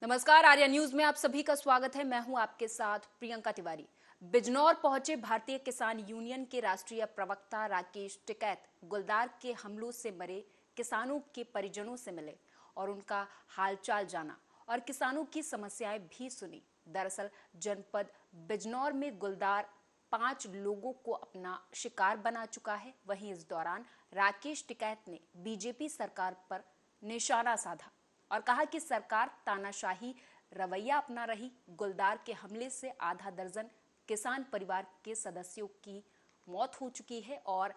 नमस्कार, आर्या न्यूज में आप सभी का स्वागत है। मैं हूं आपके साथ प्रियंका तिवारी। बिजनौर पहुंचे भारतीय किसान यूनियन के राष्ट्रीय प्रवक्ता राकेश टिकैत गुलदार के हमलों से मरे किसानों के परिजनों से मिले और उनका हालचाल जाना और किसानों की समस्याएं भी सुनी। दरअसल जनपद बिजनौर में गुलदार 5 लोगों को अपना शिकार बना चुका है। वहीं इस दौरान राकेश टिकैत ने बीजेपी सरकार पर निशाना साधा और कहा कि सरकार तानाशाही रवैया अपना रही। गुलदार के हमले से आधा दर्जन किसान परिवार के सदस्यों की मौत हो चुकी है और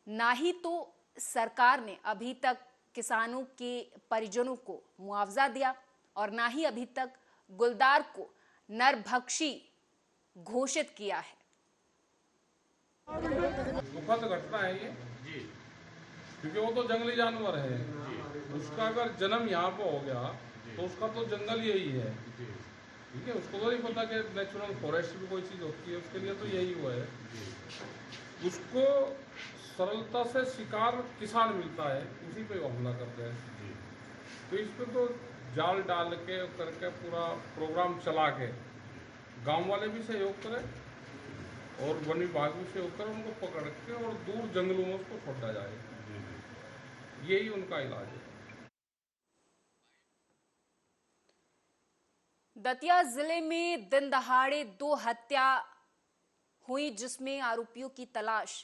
ना ही तो सरकार ने अभी तक किसानों के परिजनों को मुआवजा दिया और ना ही अभी तक गुलदार को नरभक्षी घोषित किया है। दुखद घटना है ये जी, क्योंकि वो तो जंगली जानवर है। उसका अगर जन्म यहाँ पे हो गया तो उसका तो जंगल यही है। ठीक है, उसको तो नहीं पता कि नेचुरल फॉरेस्ट भी कोई चीज़ होती है। उसके लिए तो यही हुआ है। उसको सरलता से शिकार किसान मिलता है, उसी पे वो हमला करते हैं। तो इस पर तो जाल डाल के करके पूरा प्रोग्राम चला के गांव वाले भी सहयोग करें और वन विभाग भी सहयोग करें, उनको पकड़ के और दूर जंगलों में उसको छोड़ा जाए। यही उनका इलाज है। दतिया जिले में दिन दहाड़े 2 हत्या हुई, जिसमें आरोपियों की तलाश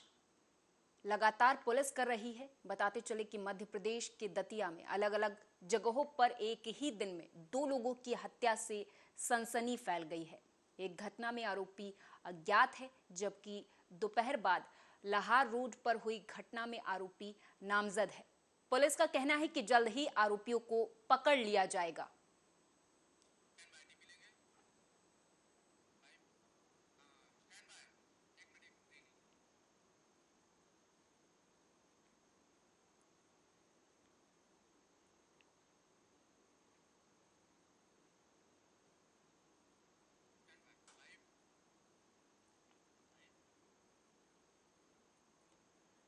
लगातार पुलिस कर रही है। बताते चले कि मध्य प्रदेश के दतिया में अलग अलग जगहों पर एक ही दिन में 2 लोगों की हत्या से सनसनी फैल गई है। एक घटना में आरोपी अज्ञात है, जबकि दोपहर बाद लाहार रोड पर हुई घटना में आरोपी नामजद है। पुलिस का कहना है कि जल्द ही आरोपियों को पकड़ लिया जाएगा।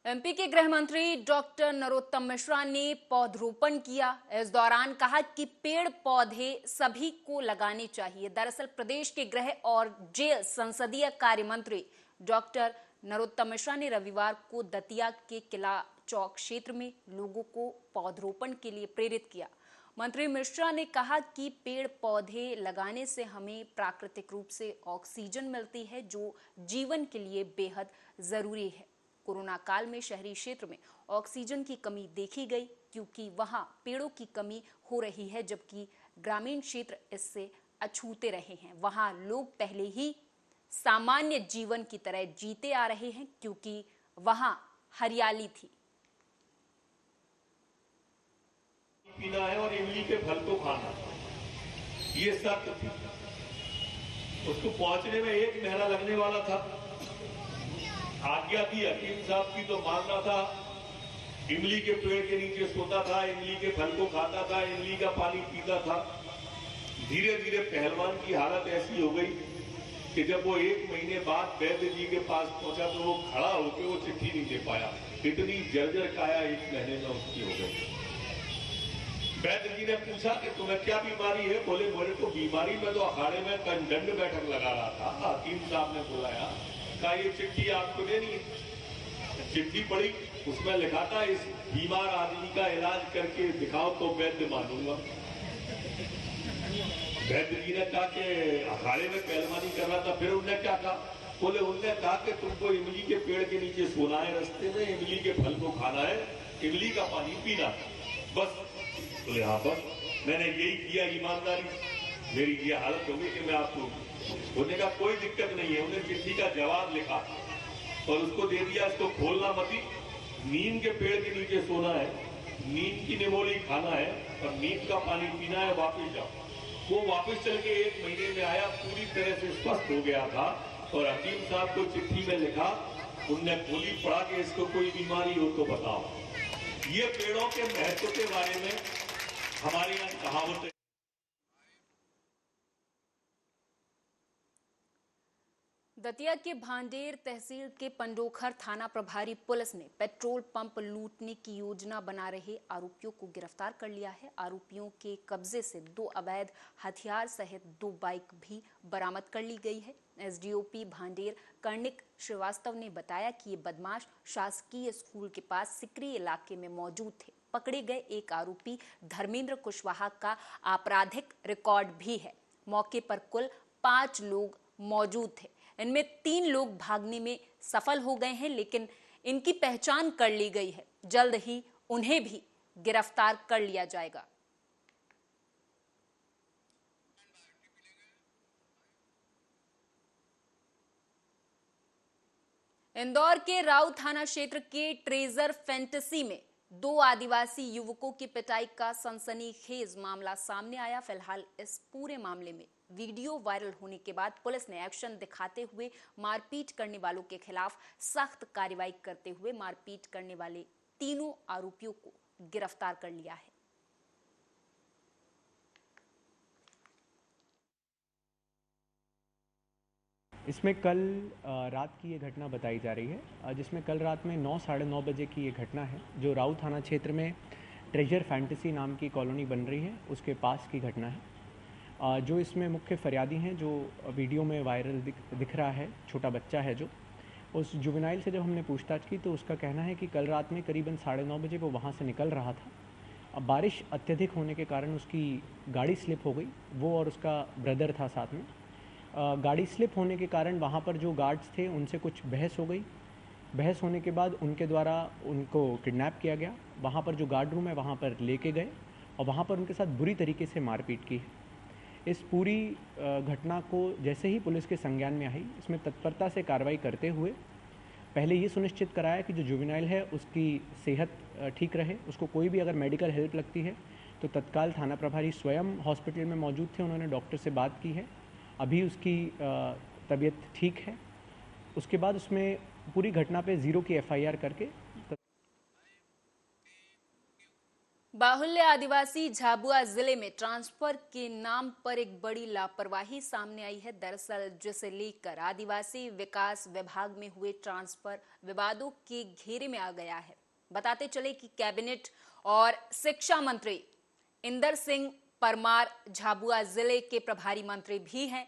एमपी के गृह मंत्री डॉक्टर नरोत्तम मिश्रा ने पौधरोपण किया। इस दौरान कहा कि पेड़ पौधे सभी को लगाने चाहिए। दरअसल प्रदेश के गृह और जेल संसदीय कार्य मंत्री डॉक्टर नरोत्तम मिश्रा ने रविवार को दतिया के किला चौक क्षेत्र में लोगों को पौधरोपण के लिए प्रेरित किया। मंत्री मिश्रा ने कहा कि पेड़ पौधे लगाने से हमें प्राकृतिक रूप से ऑक्सीजन मिलती है, जो जीवन के लिए बेहद जरूरी है। कोरोना काल में शहरी क्षेत्र में ऑक्सीजन की कमी देखी गई, क्योंकि वहां पेड़ों की कमी हो रही है, जबकि ग्रामीण क्षेत्र इससे अछूते रहे हैं। वहां लोग पहले ही सामान्य जीवन की तरह जीते आ रहे हैं, क्योंकि वहां हरियाली थी। पीना है और इमली के फल को खाना, ये शर्त थी। उसको पहुंचने में 1 महीना लगने वाला था। आज्ञा थी हकीम साहब की, तो मानना था। इमली के पेड़ के नीचे सोता था, इमली के फल को खाता था, इमली का पानी पीता था। धीरे धीरे पहलवान की हालत ऐसी हो गई कि जब वो 1 महीने बाद वैद्य जी के पास पहुंचा तो वो खड़ा होकर वो चिट्ठी नहीं दे पाया। इतनी जर्जर काया 1 महीने में उसकी हो गई। वैद्य जी ने पूछा कि तुम्हें क्या बीमारी है? बोले मेरे को बीमारी में तो अखाड़े में दंड बैठक लगा रहा था। हकीम साहब ने बुलाया, कहा ये चिट्ठी आपको देनी है। चिट्ठी पढ़ी, उसमें लिखा था इस बीमार आदमी का इलाज करके दिखाओ तो वैद्य मानूंगा। वैद्य जी ने कहा कि अखाड़े में पहलवानी कर रहा था। फिर उन्होंने क्या कहा? बोले उन्होंने कहा कि तुमको इमली के पेड़ के नीचे सोना है, रास्ते में इमली के फल को खाना है, इमली का पानी पीना है, बस। बोले हाँ बस, मैंने यही किया ईमानदारी। मेरी ये हालत होगी कि मैं आपको होने का कोई दिक्कत नहीं है। उन्हें चिट्ठी का जवाब लिखा और उसको दे दिया, इसको खोलना मत। नीम के पेड़ के नीचे सोना है, नीम की निमोली खाना है और नीम का पानी पीना है, वापस जाओ। वो वापस चल के 1 महीने में आया, पूरी तरह से स्वस्थ हो गया था। और हकीम साहब को चिट्ठी में लिखा, उनने खोली, पढ़ा कि इसको कोई बीमारी हो तो बताओ। ये पेड़ों के महत्व के बारे में हमारे यहाँ कहावत है। दतिया के भांडेर तहसील के पंडोखर थाना प्रभारी पुलिस ने पेट्रोल पंप लूटने की योजना बना रहे आरोपियों को गिरफ्तार कर लिया है। आरोपियों के कब्जे से 2 अवैध हथियार सहित 2 बाइक भी बरामद कर ली गई है। एसडीओपी भांडेर कर्णिक श्रीवास्तव ने बताया कि ये बदमाश शासकीय स्कूल के पास सिकरी इलाके में मौजूद थे। पकड़े गए एक आरोपी धर्मेंद्र कुशवाहा का आपराधिक रिकॉर्ड भी है। मौके पर कुल 5 लोग मौजूद थे। इनमें 3 लोग भागने में सफल हो गए हैं, लेकिन इनकी पहचान कर ली गई है। जल्द ही उन्हें भी गिरफ्तार कर लिया जाएगा। इंदौर के राउ थाना क्षेत्र के ट्रेजर फैंटेसी में 2 आदिवासी युवकों की पिटाई का सनसनीखेज मामला सामने आया। फिलहाल इस पूरे मामले में वीडियो वायरल होने के बाद पुलिस ने एक्शन दिखाते हुए मारपीट करने वालों के खिलाफ सख्त कार्रवाई करते हुए मारपीट करने वाले 3 आरोपियों को गिरफ्तार कर लिया है। इसमें कल रात की ये घटना बताई जा रही है, जिसमें कल रात में 9 साढ़े 9 बजे की ये घटना है, जो राउ थाना क्षेत्र में ट्रेजर फैंटेसी नाम की कॉलोनी बन रही है उसके पास की घटना है। जो इसमें मुख्य फरियादी हैं, जो वीडियो में वायरल दिख रहा है, छोटा बच्चा है जो, उस जुवेनाइल से जब हमने पूछताछ की तो उसका कहना है कि कल रात में करीबन 9:30 बजे वो वहाँ से निकल रहा था। अब बारिश अत्यधिक होने के कारण उसकी गाड़ी स्लिप हो गई, वो और उसका ब्रदर था साथ में। गाड़ी स्लिप होने के कारण वहाँ पर जो गार्ड्स थे उनसे कुछ बहस हो गई। बहस होने के बाद उनके द्वारा उनको किडनैप किया गया। वहाँ पर जो गार्ड रूम है वहाँ पर लेके गए और वहाँ पर उनके साथ बुरी तरीके से मारपीट की है। इस पूरी घटना को जैसे ही पुलिस के संज्ञान में आई, इसमें तत्परता से कार्रवाई करते हुए पहले ये सुनिश्चित कराया कि जो जुवेनाइल है उसकी सेहत ठीक रहे, उसको कोई भी अगर मेडिकल हेल्प लगती है तो तत्काल थाना प्रभारी स्वयं हॉस्पिटल में मौजूद थे, उन्होंने डॉक्टर से बात की है, अभी उसकी तबीयत ठीक है। उसके बाद उसमें पूरी घटना पे 0 की FIR करके बाहुल्य आदिवासी झाबुआ जिले में ट्रांसफर के नाम पर एक बड़ी लापरवाही सामने आई है। दरअसल जिसे लेकर आदिवासी विकास विभाग में हुए ट्रांसफर विवादों के घेरे में आ गया है। बताते चले कि कैबिनेट और शिक्षा मंत्री इंदर सिंह परमार झाबुआ जिले के प्रभारी मंत्री भी हैं।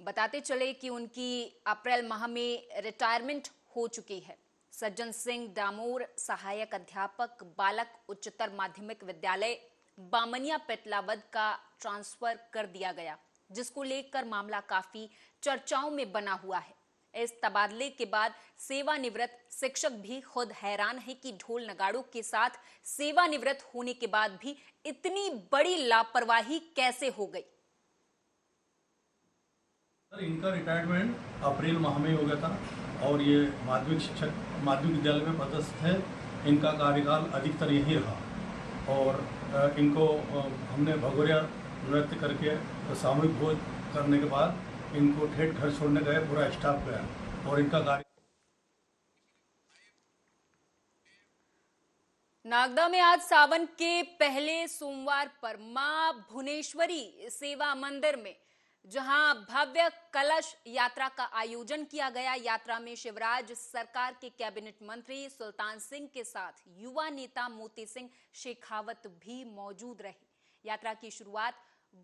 बताते चले कि उनकी अप्रैल माह में रिटायरमेंट हो चुकी है। सज्जन सिंह डामोर सहायक अध्यापक बालक उच्चतर माध्यमिक विद्यालय बामनिया पेटलावद का ट्रांसफर कर दिया गया, जिसको लेकर मामला काफी चर्चाओं में बना हुआ है। इस तबादले के बाद सेवानिवृत्त शिक्षक भी खुद हैरान है कि ढोल नगाड़ों के साथ सेवानिवृत्त होने के बाद भी इतनी बड़ी लापरवाही कैसे हो गई। इनका रिटायरमेंट अप्रैल माह में हो गया था और ये माध्यमिक विद्यालय में पदस्थ है। इनका कार्यकाल अधिकतर यही रहा और इनको हमने भगोरिया नृत्य करके सामूहिक भोज करने के बाद इनको ठेठ घर छोड़ने गए, पूरा स्टाफ गया और इनका कार्य। नागदा में आज सावन के पहले सोमवार पर मां भुवनेश्वरी सेवा मंदिर में जहां भव्य कलश यात्रा का आयोजन किया गया। यात्रा में शिवराज सरकार के कैबिनेट मंत्री सुल्तान सिंह के साथ युवा नेता मोती सिंह शेखावत भी मौजूद रहे। यात्रा की शुरुआत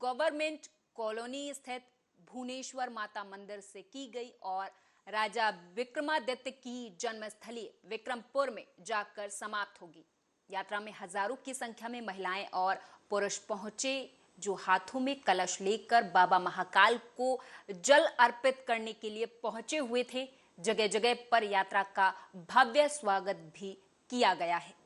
गवर्नमेंट कॉलोनी स्थित भुवनेश्वर माता मंदिर से की गई और राजा विक्रमादित्य की जन्मस्थली विक्रमपुर में जाकर समाप्त होगी। यात्रा में हजारों की संख्या में महिलाएं और पुरुष पहुंचे, जो हाथों में कलश लेकर बाबा महाकाल को जल अर्पित करने के लिए पहुंचे हुए थे। जगह जगह पर यात्रा का भव्य स्वागत भी किया गया है।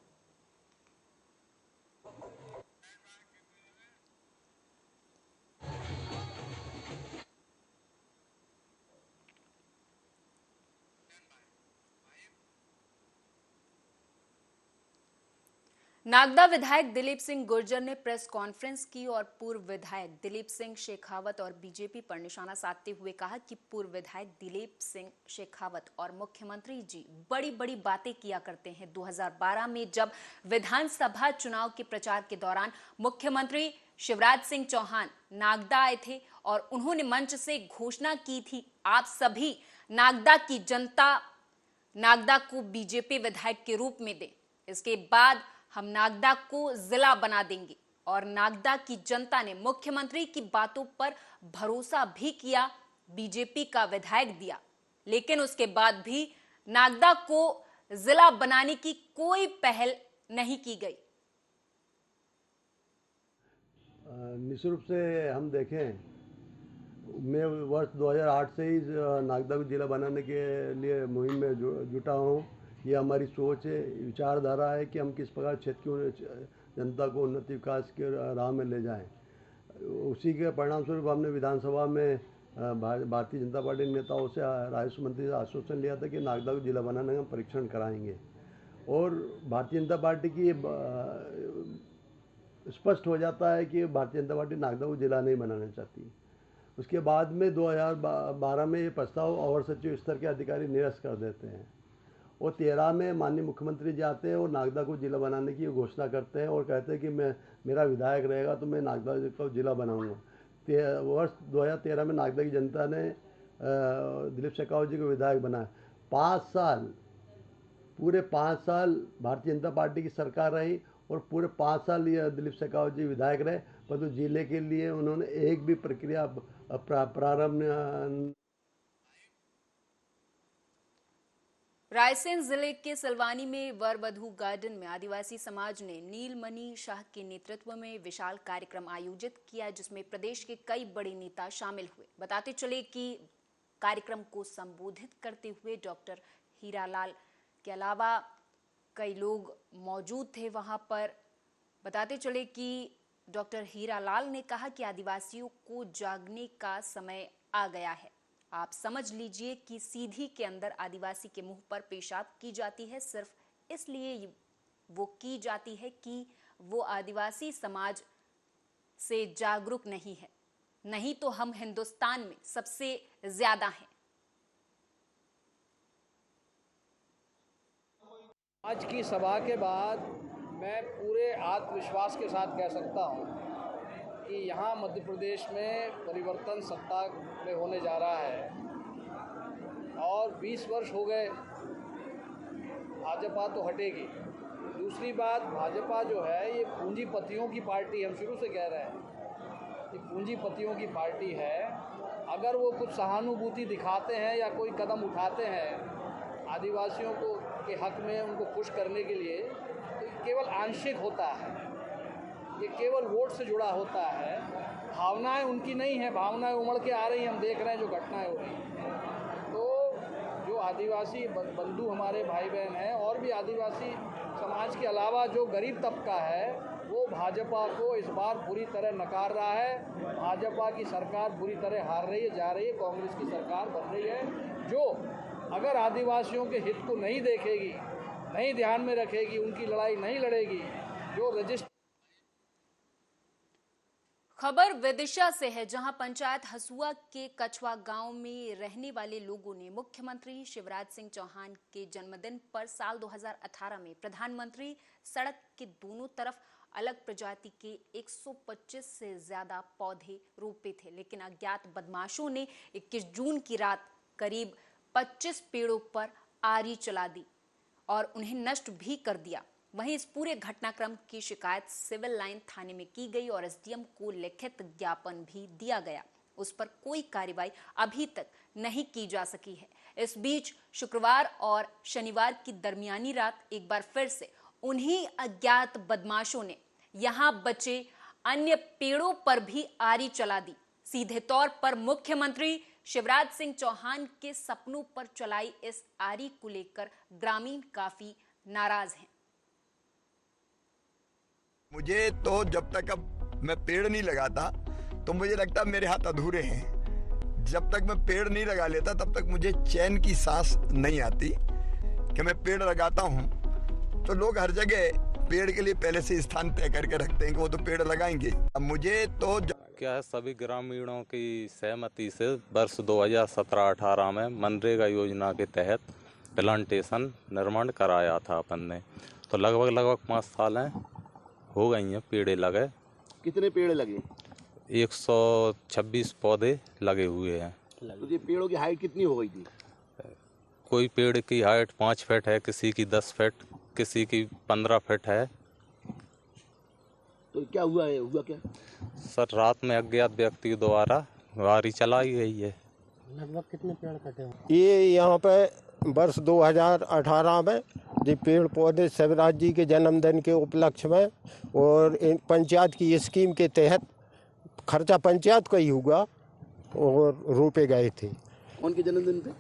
नागदा विधायक दिलीप सिंह गुर्जर ने प्रेस कॉन्फ्रेंस की और पूर्व विधायक दिलीप सिंह शेखावत और बीजेपी पर निशाना साधते हुए कहा कि पूर्व विधायक दिलीप सिंह शेखावत और मुख्यमंत्री जी बड़ी बड़ी बातें किया करते हैं। 2012 में जब विधानसभा चुनाव के प्रचार के दौरान मुख्यमंत्री शिवराज सिंह चौहान नागदा आए थे और उन्होंने मंच से घोषणा की थी, आप सभी नागदा की जनता नागदा को बीजेपी विधायक के रूप में दे, इसके बाद हम नागदा को जिला बना देंगे। और नागदा की जनता ने मुख्यमंत्री की बातों पर भरोसा भी किया, बीजेपी का विधायक दिया, लेकिन उसके बाद भी नागदा को जिला बनाने की कोई पहल नहीं की गई। निश्चित रूप से हम देखें, मैं वर्ष 2008 से ही नागदा को जिला बनाने के लिए मुहिम में जुटा हूँ। ये हमारी सोच है, विचारधारा है कि हम किस प्रकार क्षेत्र की जनता को उन्नति विकास के राह में ले जाएं। उसी के परिणाम स्वरूप हमने विधानसभा में भारतीय जनता पार्टी के नेताओं से, राजस्व मंत्री से आश्वासन लिया था कि नागदा को जिला बनाने का परीक्षण कराएंगे। और भारतीय जनता पार्टी की स्पष्ट हो जाता है कि भारतीय जनता पार्टी नागदा को जिला नहीं बनाना चाहती। उसके बाद में 2012 में ये प्रस्ताव अवर सचिव स्तर के अधिकारी निरस्त कर देते हैं और 13 में माननीय मुख्यमंत्री जी आते हैं और नागदा को जिला बनाने की घोषणा करते हैं और कहते हैं कि मेरा विधायक रहेगा तो मैं नागदा को जिला बनाऊंगा। वर्ष 2013 में नागदा की जनता ने दिलीप शेखावत जी को विधायक बनाया। 5 साल, पूरे 5 साल भारतीय जनता पार्टी की सरकार रही और पूरे 5 साल ये दिलीप शेखावत जी विधायक रहे, परंतु जिले के लिए उन्होंने एक भी प्रक्रिया प्रारंभ। रायसेन जिले के सिलवानी में वर वधू गार्डन में आदिवासी समाज ने नीलमणि शाह के नेतृत्व में विशाल कार्यक्रम आयोजित किया, जिसमें प्रदेश के कई बड़े नेता शामिल हुए। बताते चले कि कार्यक्रम को संबोधित करते हुए डॉक्टर हीरालाल के अलावा कई लोग मौजूद थे वहां पर। बताते चले कि डॉक्टर हीरालाल ने कहा कि आदिवासियों को जागने का समय आ गया है। आप समझ लीजिए कि सीधी के अंदर आदिवासी के मुंह पर पेशाब की जाती है, सिर्फ इसलिए वो की जाती है कि वो आदिवासी समाज से जागरूक नहीं है, नहीं तो हम हिंदुस्तान में सबसे ज्यादा हैं। आज की सभा के बाद मैं पूरे आत्मविश्वास के साथ कह सकता हूं कि यहाँ मध्य प्रदेश में परिवर्तन सत्ता में होने जा रहा है और 20 वर्ष हो गए, भाजपा तो हटेगी। दूसरी बात, भाजपा जो है ये पूंजीपतियों की पार्टी, हम शुरू से कह रहे हैं ये पूंजीपतियों की पार्टी है। अगर वो कुछ सहानुभूति दिखाते हैं या कोई कदम उठाते हैं आदिवासियों को के हक में उनको खुश करने के लिए, तो केवल आंशिक होता है, ये केवल वोट से जुड़ा होता है। भावनाएं उनकी नहीं है, भावनाएं उमड़ के आ रही हैं, हम देख रहे हैं जो घटनाएं हो रही हैं। तो जो आदिवासी बंधु हमारे भाई बहन हैं और भी आदिवासी समाज के अलावा जो गरीब तबका है वो भाजपा को इस बार पूरी तरह नकार रहा है। भाजपा की सरकार पूरी तरह हार रही है, जा रही है, कांग्रेस की सरकार बन रही है जो अगर आदिवासियों के हित को नहीं देखेगी, नहीं ध्यान में रखेगी, उनकी लड़ाई नहीं लड़ेगी, जो रजिस्टर। खबर विदिशा से है, जहां पंचायत हसुआ के कछवा गांव में रहने वाले लोगों ने मुख्यमंत्री शिवराज सिंह चौहान के जन्मदिन पर साल 2018 में प्रधानमंत्री सड़क के दोनों तरफ अलग प्रजाति के 125 से ज्यादा पौधे रोपे थे, लेकिन अज्ञात बदमाशों ने 21 जून की रात करीब 25 पेड़ों पर आरी चला दी और उन्हें नष्ट भी कर दिया। वहीं इस पूरे घटनाक्रम की शिकायत सिविल लाइन थाने में की गई और एसडीएम को लिखित ज्ञापन भी दिया गया। उस पर कोई कार्रवाई अभी तक नहीं की जा सकी है। इस बीच शुक्रवार और शनिवार की दरमियानी रात एक बार फिर से उन्हीं अज्ञात बदमाशों ने यहां बचे अन्य पेड़ों पर भी आरी चला दी। सीधे तौर पर मुख्यमंत्री शिवराज सिंह चौहान के सपनों पर चलाई इस आरी को लेकर ग्रामीण काफी नाराज हैं। मुझे तो जब तक अब मैं पेड़ नहीं लगाता तो मुझे लगता मेरे हाथ अधूरे हैं। जब तक मैं पेड़ नहीं लगा लेता तब तक मुझे चैन की सांस नहीं आती कि मैं पेड़ लगाता हूँ। तो लोग हर जगह पेड़ के लिए पहले से स्थान तय करके रखते हैं कि वो तो पेड़ लगाएंगे। अब मुझे तो क्या है, सभी ग्रामीणों की सहमति से वर्ष 2017-18 में मनरेगा योजना के तहत प्लांटेशन निर्माण कराया था अपन ने। तो लगभग 5 साल हो गई हैं पेड़ लगे। कितने पेड़ लगे? 126 पौधे लगे हुए हैं। तो ये पेड़ों की हाइट कितनी हो गई थी? कोई पेड़ की हाइट 5 फीट है, किसी की 10 फीट, किसी की 15 फीट है। तो क्या हुआ है, हुआ क्या? सर रात में अज्ञात व्यक्ति द्वारा गाड़ी चलाई गई है। लगभग कितने पेड़ कटे हुए? ये यहाँ पे वर्ष 2018 में ये पेड़ पौधे शिवराज जी के जन्मदिन के उपलक्ष्य में और पंचायत की स्कीम के तहत खर्चा पंचायत का ही हुआ और रोपे गए थे। कौन के जन्मदिन पे?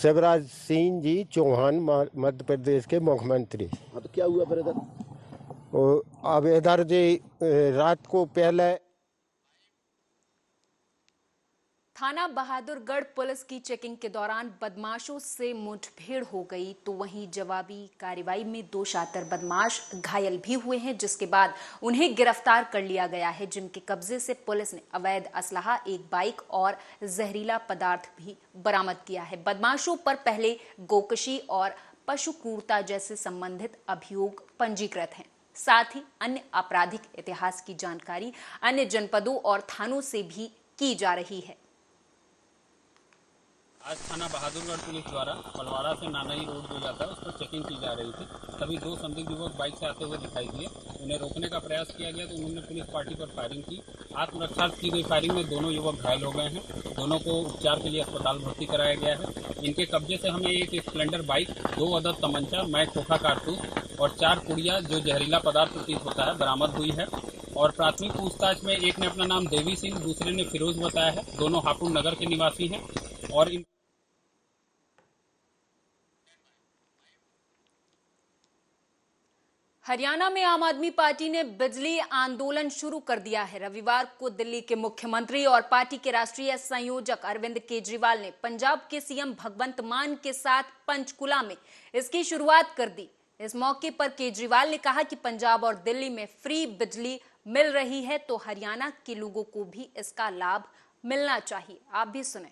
शिवराज सिंह जी चौहान, मध्य प्रदेश के मुख्यमंत्री। हाँ, तो क्या हुआ फिर इधर? और अब इधर जी रात को पहले थाना बहादुरगढ़ पुलिस की चेकिंग के दौरान बदमाशों से मुठभेड़ हो गई, तो वहीं जवाबी कार्रवाई में 2 शातिर बदमाश घायल भी हुए हैं, जिसके बाद उन्हें गिरफ्तार कर लिया गया है, जिनके कब्जे से पुलिस ने अवैध असलहा, एक बाइक और जहरीला पदार्थ भी बरामद किया है। बदमाशों पर पहले गोकशी और पशु क्रूरता जैसे संबंधित अभियोग पंजीकृत हैं। साथ ही अन्य आपराधिक इतिहास की जानकारी अन्य जनपदों और थानों से भी की जा रही है। आज थाना बहादुरगढ़ पुलिस द्वारा पलवाड़ा से नानई रोड जो जाता है उस पर चेकिंग की जा रही थी। तभी 2 संदिग्ध युवक बाइक से आते हुए दिखाई दिए। उन्हें रोकने का प्रयास किया गया तो उन्होंने पुलिस पार्टी पर फायरिंग की। आत्मरक्षा की गई फायरिंग में दोनों युवक घायल हो गए हैं। दोनों को उपचार के लिए अस्पताल भर्ती कराया गया है। इनके कब्जे से हमें एक स्प्लेंडर बाइक, 2 अदद तमंचा, मै खोखा कारतूस और 4 पुड़िया जो जहरीला पदार्थ प्रतीत होता है बरामद हुई है। और प्राथमिक पूछताछ में एक ने अपना नाम देवी सिंह, दूसरे ने फिरोज बताया है। दोनों हापुड़ नगर के निवासी हैं और हरियाणा में आम आदमी पार्टी ने बिजली आंदोलन शुरू कर दिया है। रविवार को दिल्ली के मुख्यमंत्री और पार्टी के राष्ट्रीय संयोजक अरविंद केजरीवाल ने पंजाब के सीएम भगवंत मान के साथ पंचकुला में इसकी शुरुआत कर दी। इस मौके पर केजरीवाल ने कहा कि पंजाब और दिल्ली में फ्री बिजली मिल रही है तो हरियाणा के लोगों को भी इसका लाभ मिलना चाहिए। आप भी सुने।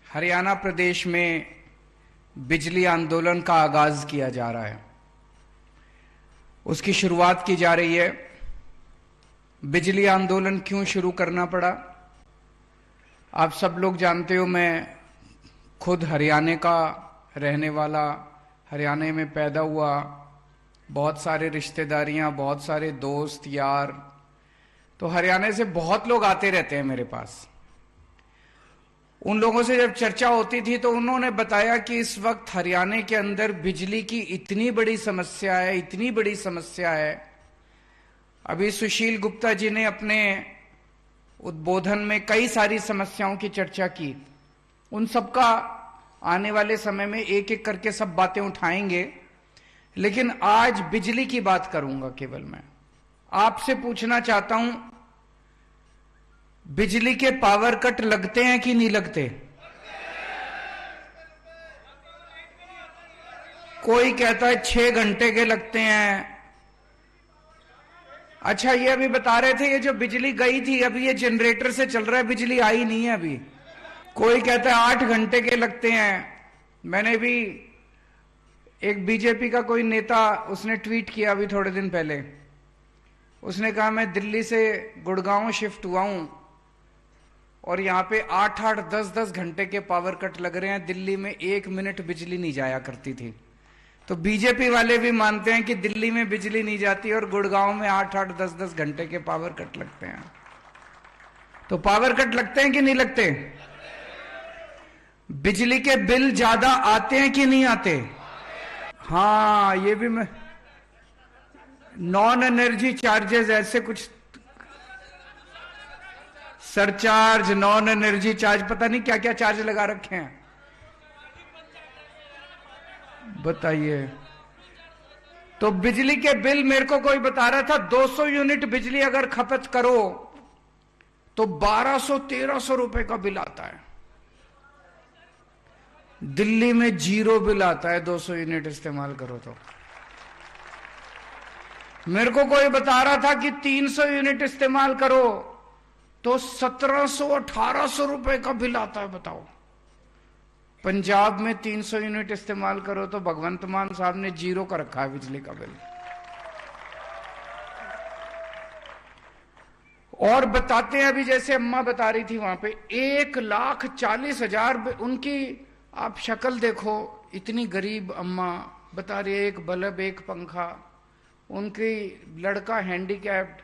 हरियाणा प्रदेश में बिजली आंदोलन का आगाज किया जा रहा है, उसकी शुरुआत की जा रही है। बिजली आंदोलन क्यों शुरू करना पड़ा, आप सब लोग जानते हो। मैं खुद हरियाणा का रहने वाला, हरियाणा में पैदा हुआ, बहुत सारे रिश्तेदारियां, बहुत सारे दोस्त यार, तो हरियाणा से बहुत लोग आते रहते हैं मेरे पास। उन लोगों से जब चर्चा होती थी तो उन्होंने बताया कि इस वक्त हरियाणा के अंदर बिजली की इतनी बड़ी समस्या है, इतनी बड़ी समस्या है। अभी सुशील गुप्ता जी ने अपने उद्बोधन में कई सारी समस्याओं की चर्चा की। उन सबका आने वाले समय में एक एक करके सब बातें उठाएंगे, लेकिन आज बिजली की बात करूंगा केवल मैं। आपसे पूछना चाहता हूं, बिजली के पावर कट लगते हैं कि नहीं लगते? कोई कहता है 6 घंटे के लगते हैं। अच्छा, ये अभी बता रहे थे ये जो बिजली गई थी अभी ये जनरेटर से चल रहा है, बिजली आई नहीं है अभी। कोई कहता है 8 घंटे के लगते हैं। मैंने भी एक बीजेपी का कोई नेता, उसने ट्वीट किया अभी थोड़े दिन पहले, उसने कहा मैं दिल्ली से गुड़गांव शिफ्ट हुआ हूं और यहां पे 8-8, 10-10 घंटे के पावर कट लग रहे हैं। दिल्ली में 1 मिनट बिजली नहीं जाया करती थी। तो बीजेपी वाले भी मानते हैं कि दिल्ली में बिजली नहीं जाती और गुड़गांव में 8-8, 10-10 घंटे के पावर कट लगते हैं। तो पावर कट लगते हैं कि नहीं लगते? बिजली के बिल ज्यादा आते हैं कि नहीं आते? हाँ, ये भी मैं, नॉन एनर्जी चार्जेस ऐसे कुछ सरचार्ज, नॉन एनर्जी चार्ज, पता नहीं क्या क्या चार्ज लगा रखे हैं। बताइए। तो बिजली के बिल, मेरे को कोई बता रहा था 200 यूनिट बिजली अगर खपत करो तो 1200-1300 रुपए का बिल आता है। दिल्ली में 0 बिल आता है 200 यूनिट इस्तेमाल करो तो। मेरे को कोई बता रहा था कि 300 यूनिट इस्तेमाल करो तो 1700-1800 रुपए का बिल आता है। बताओ, पंजाब में 300 यूनिट इस्तेमाल करो तो भगवंत मान साहब ने 0 का रखा है बिजली का बिल। और बताते हैं, अभी जैसे अम्मा बता रही थी वहां पे 1,40,000 उनकी, आप शक्ल देखो, इतनी गरीब अम्मा बता रही है, एक बल्ब एक पंखा, उनकी लड़का हैंडीकैप्ड,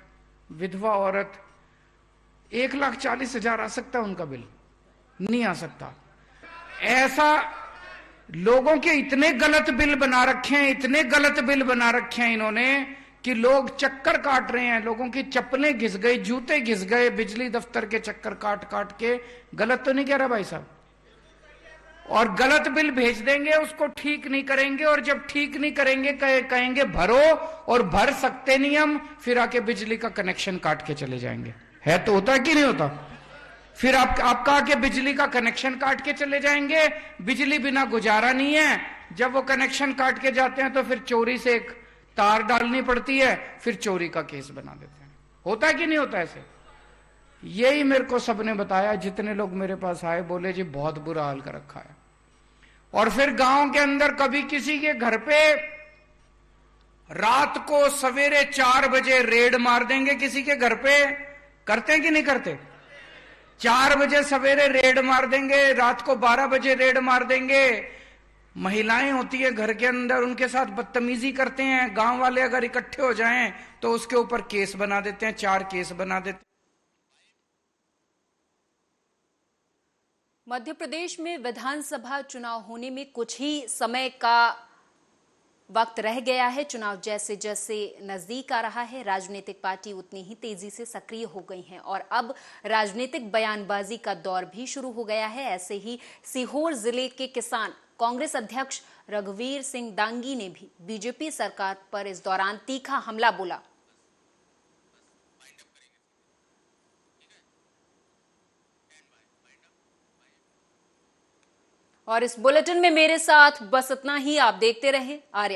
विधवा औरत, 1,40,000 आ सकता है उनका बिल? नहीं आ सकता। ऐसा लोगों के इतने गलत बिल बना रखे हैं, इतने गलत बिल बना रखे हैं इन्होंने कि लोग चक्कर काट रहे हैं, लोगों की चप्पलें घिस गई, जूते घिस गए, बिजली दफ्तर के चक्कर काट काट के। गलत तो नहीं कह रहा भाई साहब? और गलत बिल भेज देंगे, उसको ठीक नहीं करेंगे, और जब ठीक नहीं करेंगे कहेंगे भरो, और भर सकते नहीं हम, फिर आके बिजली का कनेक्शन काट के चले जाएंगे। है तो होता कि नहीं होता? फिर आपका आके बिजली का कनेक्शन काट के चले जाएंगे, बिजली बिना गुजारा नहीं है। जब वो कनेक्शन काट के जाते हैं तो फिर चोरी से एक तार डालनी पड़ती है, फिर चोरी का केस बना देते हैं। होता है कि नहीं होता ऐसे? यही मेरे को सबने बताया, जितने लोग मेरे पास आए बोले जी बहुत बुरा हाल कर रखा है। और फिर गांव के अंदर कभी किसी के घर पे रात को सवेरे 4 बजे रेड मार देंगे, किसी के घर पे। करते हैं कि नहीं करते? 4 बजे सवेरे रेड मार देंगे, रात को 12 बजे रेड मार देंगे। महिलाएं होती है घर के अंदर, उनके साथ बदतमीजी करते हैं। गांव वाले अगर इकट्ठे हो जाएं तो उसके ऊपर केस बना देते हैं, 4 केस बना देते हैं। मध्य प्रदेश में विधानसभा चुनाव होने में कुछ ही समय का वक्त रह गया है। चुनाव जैसे जैसे नजदीक आ रहा है, राजनीतिक पार्टी उतनी ही तेजी से सक्रिय हो गई हैं और अब राजनीतिक बयानबाजी का दौर भी शुरू हो गया है। ऐसे ही सीहोर जिले के किसान कांग्रेस अध्यक्ष रघुवीर सिंह दांगी ने भी बीजेपी सरकार पर इस दौरान तीखा हमला बोला। और इस बुलेटिन में मेरे साथ बस इतना ही। आप देखते रहें आर्या।